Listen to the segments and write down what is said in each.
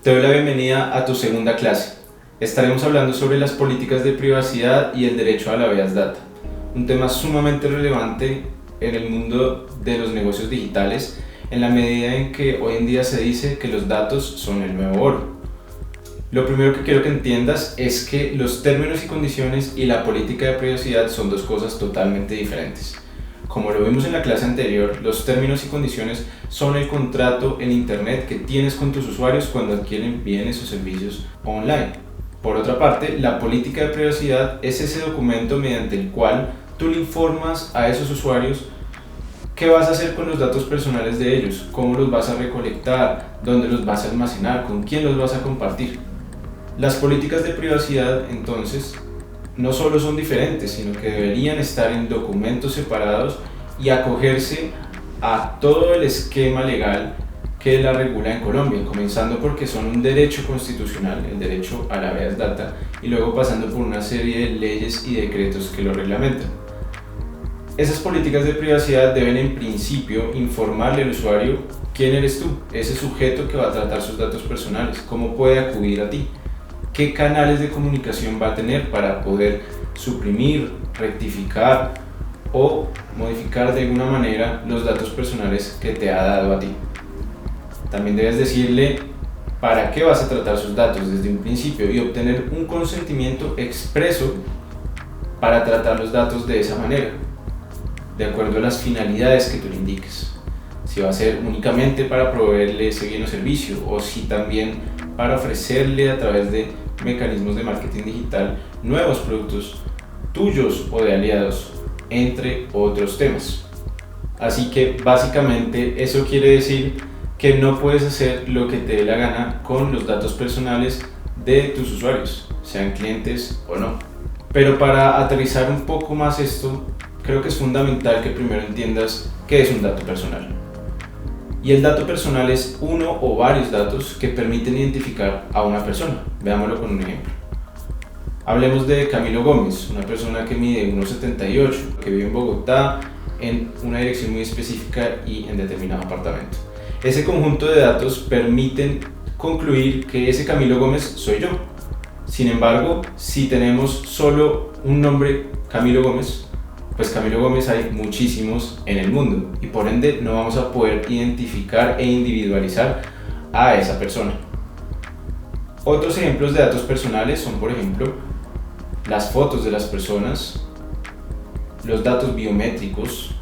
Te doy la bienvenida a tu segunda clase. Estaremos hablando sobre las políticas de privacidad y el derecho a la habeas data, un tema sumamente relevante en el mundo de los negocios digitales, en la medida en que hoy en día se dice que los datos son el nuevo oro. Lo primero que quiero que entiendas es que los términos y condiciones y la política de privacidad son dos cosas totalmente diferentes. Como lo vimos en la clase anterior, los términos y condiciones son el contrato en Internet que tienes con tus usuarios cuando adquieren bienes o servicios online. Por otra parte, la política de privacidad es ese documento mediante el cual tú le informas a esos usuarios qué vas a hacer con los datos personales de ellos, cómo los vas a recolectar, dónde los vas a almacenar, con quién los vas a compartir. Las políticas de privacidad, entonces, no solo son diferentes, sino que deberían estar en documentos separados y acogerse a todo el esquema legal que la regula en Colombia, comenzando porque son un derecho constitucional, el derecho a la habeas data, y luego pasando por una serie de leyes y decretos que lo reglamentan. Esas políticas de privacidad deben en principio informarle al usuario quién eres tú, ese sujeto que va a tratar sus datos personales, cómo puede acudir a ti, qué canales de comunicación va a tener para poder suprimir, rectificar o modificar de alguna manera los datos personales que te ha dado a ti. También debes decirle para qué vas a tratar sus datos desde un principio y obtener un consentimiento expreso para tratar los datos de esa manera, de acuerdo a las finalidades que tú le indiques. Si va a ser únicamente para proveerle ese bien o servicio, o si también para ofrecerle a través de mecanismos de marketing digital nuevos productos tuyos o de aliados, entre otros temas. Así que básicamente eso quiere decir que no puedes hacer lo que te dé la gana con los datos personales de tus usuarios, sean clientes o no. Pero para aterrizar un poco más esto, creo que es fundamental que primero entiendas qué es un dato personal. Y el dato personal es uno o varios datos que permiten identificar a una persona. Veámoslo con un ejemplo. Hablemos de Camilo Gómez, una persona que mide 1,78, que vive en Bogotá, en una dirección muy específica y en determinado apartamento. Ese conjunto de datos permiten concluir que ese Camilo Gómez soy yo. Sin embargo, si tenemos solo un nombre, Camilo Gómez, pues Camilo Gómez hay muchísimos en el mundo y por ende no vamos a poder identificar e individualizar a esa persona. Otros ejemplos de datos personales son, por ejemplo, las fotos de las personas, los datos biométricos,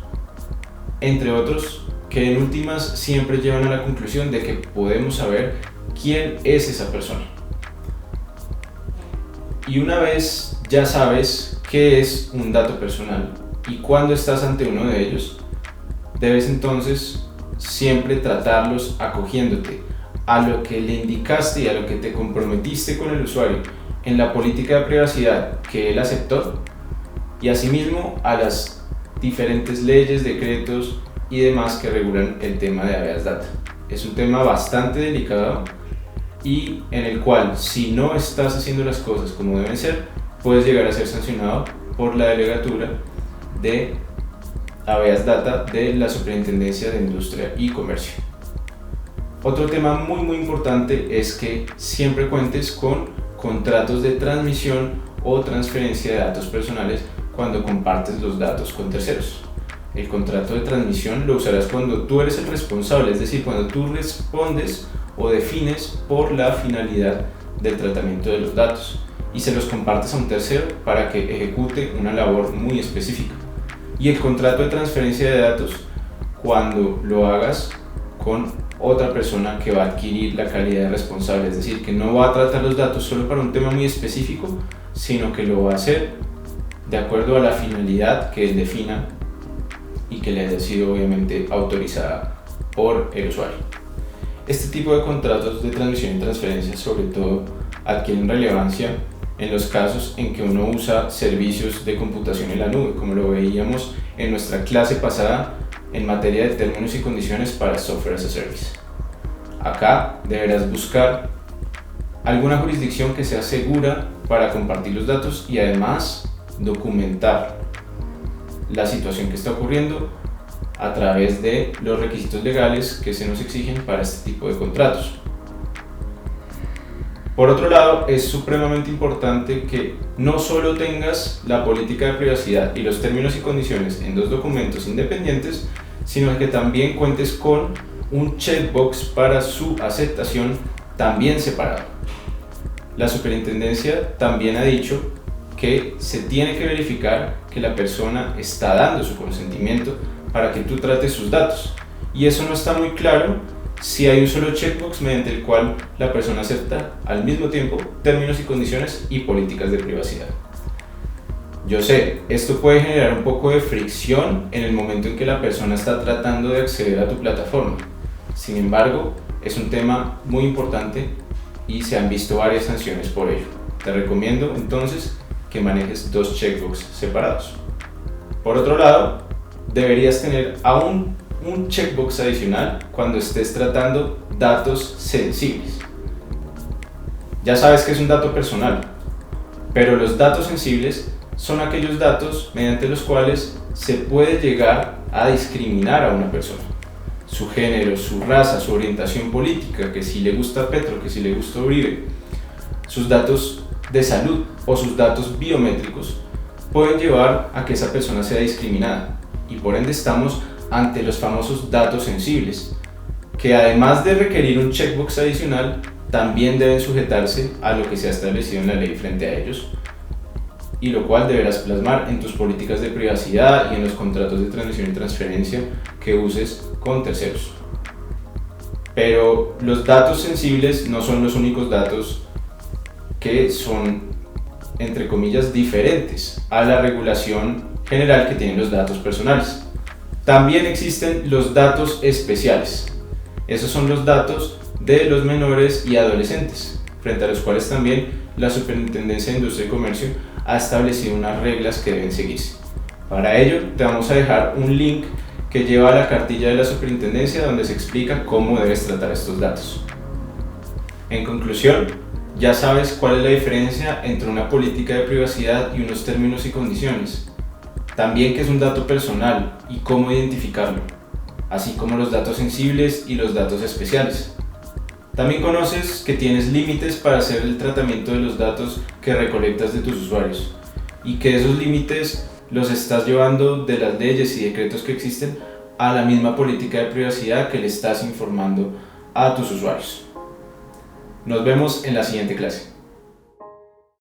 entre otros, que en últimas siempre llevan a la conclusión de que podemos saber quién es esa persona. Y una vez ya sabes qué es un dato personal y cuando estás ante uno de ellos, debes entonces siempre tratarlos acogiéndote a lo que le indicaste y a lo que te comprometiste con el usuario en la política de privacidad que él aceptó, y asimismo a las diferentes leyes, decretos y demás que regulan el tema de habeas data. Es un tema bastante delicado y en el cual, si no estás haciendo las cosas como deben ser, puedes llegar a ser sancionado por la delegatura de habeas data de la Superintendencia de Industria y Comercio. Otro tema muy importante es que siempre cuentes con contratos de transmisión o transferencia de datos personales cuando compartes los datos con terceros. El contrato de transmisión lo usarás cuando tú eres el responsable, es decir, cuando tú respondes o defines por la finalidad del tratamiento de los datos y se los compartes a un tercero para que ejecute una labor muy específica. Y el contrato de transferencia de datos cuando lo hagas con otra persona que va a adquirir la calidad de responsable, es decir, que no va a tratar los datos solo para un tema muy específico, sino que lo va a hacer de acuerdo a la finalidad que él defina y que le haya sido obviamente autorizada por el usuario. Este tipo de contratos de transmisión y transferencia sobre todo adquieren relevancia en los casos en que uno usa servicios de computación en la nube, como lo veíamos en nuestra clase pasada en materia de términos y condiciones para Software as a Service. Acá deberás buscar alguna jurisdicción que sea segura para compartir los datos y además documentar la situación que está ocurriendo a través de los requisitos legales que se nos exigen para este tipo de contratos. Por otro lado, es supremamente importante que no solo tengas la política de privacidad y los términos y condiciones en dos documentos independientes, sino que también cuentes con un checkbox para su aceptación también separado. La superintendencia también ha dicho que se tiene que verificar que la persona está dando su consentimiento para que tú trates sus datos. Y eso no está muy claro si hay un solo checkbox mediante el cual la persona acepta al mismo tiempo términos y condiciones y políticas de privacidad. Yo sé, esto puede generar un poco de fricción en el momento en que la persona está tratando de acceder a tu plataforma. Sin embargo, es un tema muy importante y se han visto varias sanciones por ello. Te recomiendo entonces que manejes dos checkboxes separados. Por otro lado, deberías tener aún un checkbox adicional cuando estés tratando datos sensibles. Ya sabes que es un dato personal, pero los datos sensibles son aquellos datos mediante los cuales se puede llegar a discriminar a una persona. Su género, su raza, su orientación política, que si le gusta Petro, que si le gusta Uribe, sus datos de salud o sus datos biométricos pueden llevar a que esa persona sea discriminada, y por ende estamos ante los famosos datos sensibles, que además de requerir un checkbox adicional, también deben sujetarse a lo que se ha establecido en la ley frente a ellos, y lo cual deberás plasmar en tus políticas de privacidad y en los contratos de transmisión y transferencia que uses con terceros. Pero los datos sensibles no son los únicos datos que son, entre comillas, diferentes a la regulación general que tienen los datos personales. También existen los datos especiales. Esos son los datos de los menores y adolescentes, frente a los cuales también la Superintendencia de Industria y Comercio ha establecido unas reglas que deben seguirse. Para ello, te vamos a dejar un link que lleva a la cartilla de la Superintendencia donde se explica cómo debes tratar estos datos. En conclusión, ya sabes cuál es la diferencia entre una política de privacidad y unos términos y condiciones. También qué es un dato personal y cómo identificarlo, así como los datos sensibles y los datos especiales. También conoces que tienes límites para hacer el tratamiento de los datos que recolectas de tus usuarios y que esos límites los estás llevando de las leyes y decretos que existen a la misma política de privacidad que le estás informando a tus usuarios. Nos vemos en la siguiente clase.